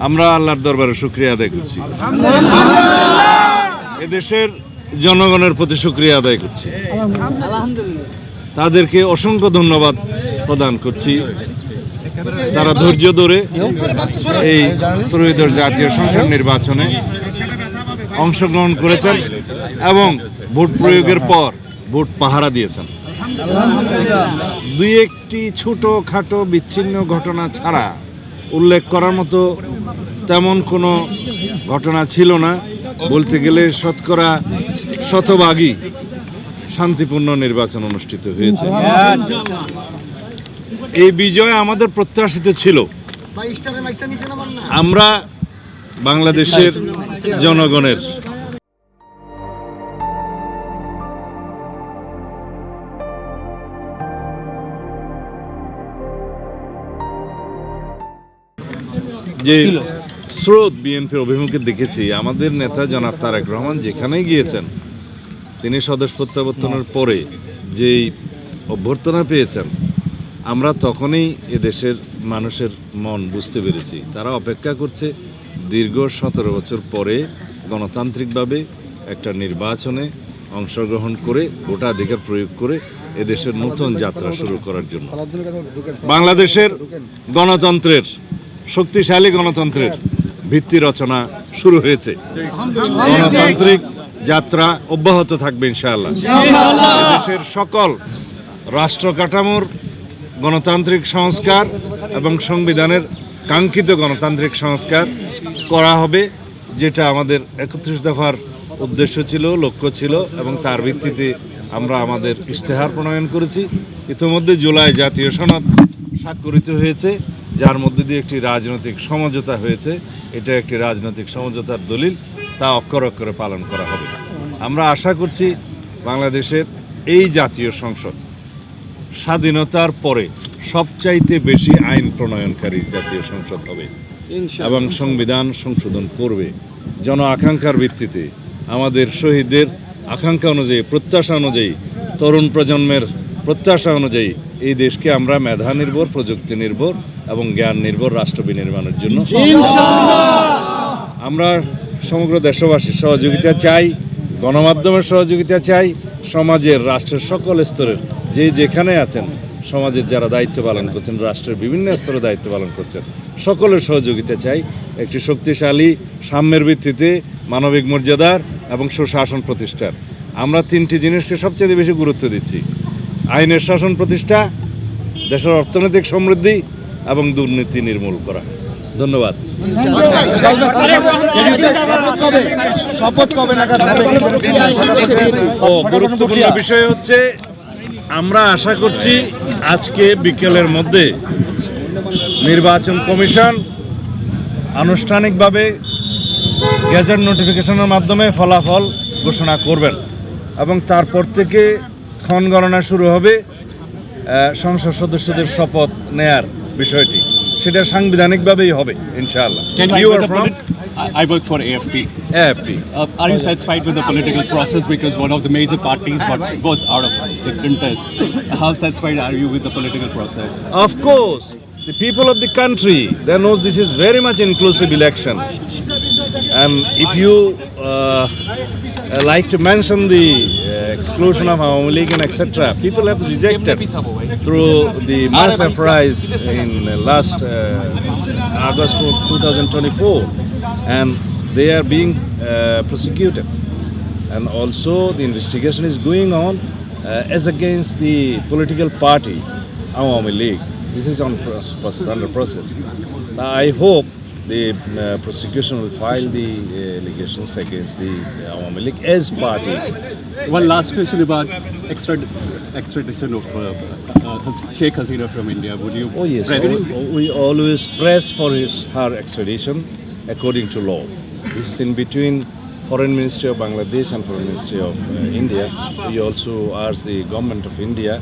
আমরা আল্লাহর দরবারে শুকরিয়া আদায় করছি, এদেশের জনগণের প্রতি শুকরিয়া আদায় করছি, তাদেরকে অসংখ্য ধন্যবাদ প্রদান করছি। তারা ধৈর্য ধরে এই ত্রয়োদশ জাতীয় সংসদ নির্বাচনে অংশগ্রহণ করেছেন এবং ভোট প্রয়োগের পর ভোট পাহারা দিয়েছেন। দুই একটি ছোটোখাটো বিচ্ছিন্ন ঘটনা ছাড়া উল্লেখ করার মতো তেমন কোনো ঘটনা ছিল না। বলতে গেলে শতকরা শতভাগই শান্তিপূর্ণ নির্বাচন অনুষ্ঠিত হয়েছে। এই বিজয় আমাদের প্রত্যাশিত ছিল। আমরা বাংলাদেশের জনগণের যে স্রোত বিএনপির অভিমুখে দেখেছি, আমাদের নেতা জনাব তারেক রহমান যেখানেই গিয়েছেন তিনি স্বদেশ প্রত্যাবর্তনের পরে যেই অভ্যর্থনা পেয়েছেন, আমরা তখনই এদেশের মানুষের মন বুঝতে পেরেছি। তারা অপেক্ষা করছে দীর্ঘ 17 বছর পরে গণতান্ত্রিকভাবে একটা নির্বাচনে অংশগ্রহণ করে ভোটাধিকার প্রয়োগ করে এদেশের নতুন যাত্রা শুরু করার জন্য। বাংলাদেশের গণতন্ত্রের, শক্তিশালী গণতন্ত্রের ভিত্তি রচনা শুরু হয়েছে। গণতান্ত্রিক যাত্রা অব্যাহত থাকবে ইনশাআল্লাহ। দেশের সকল রাষ্ট্র কাঠামোর গণতান্ত্রিক সংস্কার এবং সংবিধানের কাঙ্ক্ষিত গণতান্ত্রিক সংস্কার করা হবে, যেটা আমাদের 31 দফার উদ্দেশ্য ছিল, লক্ষ্য ছিল, এবং তার ভিত্তিতে আমরা আমাদের ইশতেহার প্রণয়ন করেছি। ইতিমধ্যে জুলাই জাতীয় সনদ স্বাক্ষরিত হয়েছে, যার মধ্যে দিয়ে একটি রাজনৈতিক সমঝোতা হয়েছে। এটা একটি রাজনৈতিক সমঝোতার দলিল, তা অক্ষরে অক্ষরে পালন করা হবে। আমরা আশা করছি বাংলাদেশের এই জাতীয় সংসদ স্বাধীনতার পরে সবচাইতে বেশি আইন প্রণয়নকারী জাতীয় সংসদ হবে এবং সংবিধান সংশোধন করবে জন আকাঙ্ক্ষার ভিত্তিতে। আমাদের শহীদদের আকাঙ্ক্ষা অনুযায়ী, প্রত্যাশা অনুযায়ী, তরুণ প্রজন্মের প্রত্যাশা অনুযায়ী এই দেশকে আমরা মেধা নির্ভর, প্রযুক্তি নির্ভর এবং জ্ঞান নির্ভর রাষ্ট্র বিনির্মাণের জন্য আমরা সমগ্র দেশবাসীর সহযোগিতা চাই, গণমাধ্যমের সহযোগিতা চাই, সমাজের, রাষ্ট্রের সকল স্তরের যে যেখানে আছেন, সমাজের যারা দায়িত্ব পালন করছেন, রাষ্ট্রের বিভিন্ন স্তরে দায়িত্ব পালন করছেন, সকলের সহযোগিতা চাই একটি শক্তিশালী সাম্যের ভিত্তিতে মানবিক মর্যাদার এবং সুশাসন প্রতিষ্ঠার। আমরা 3টি জিনিসকে সবচেয়ে বেশি গুরুত্ব দিচ্ছি: আইনের শাসন প্রতিষ্ঠা, দেশের অর্থনৈতিক সমৃদ্ধি এবং দুর্নীতি নির্মূল করা। ধন্যবাদ। গুরুত্বপূর্ণ বিষয় হচ্ছে, আমরা আশা করছি আজকে বিকেলের মধ্যে নির্বাচন কমিশন আনুষ্ঠানিকভাবে গেজেট নোটিফিকেশনের মাধ্যমে ফলাফল ঘোষণা করবেন এবং তারপর থেকে ক্ষণগণনা শুরু হবে সংসদ সদস্যদের শপথ নেয়ার বিষয়টি। সেটা সাংবিধানিকভাবেই হবে ইনশাআল্লাহ। I work for AFP. AFP. Are you satisfied with the political process, because one of the major parties was out of the contest? How satisfied are you with the political process? Of course, the people of the country, they know this is very much inclusive election. And if you like to mention the exclusion of Awami League and etc., people have rejected through the mass uprising in last August 2024, and they are being prosecuted. And also the investigation is going on as against the political party Awami League. This is under process. I hope the prosecution will file the allegations against the Awami League as party. One last question about extradition of Sheikh Hasina from India. Would you? Oh yes, we always press for her extradition according to law. This is in between Foreign Ministry of Bangladesh and Foreign Ministry of India. We also ask the government of India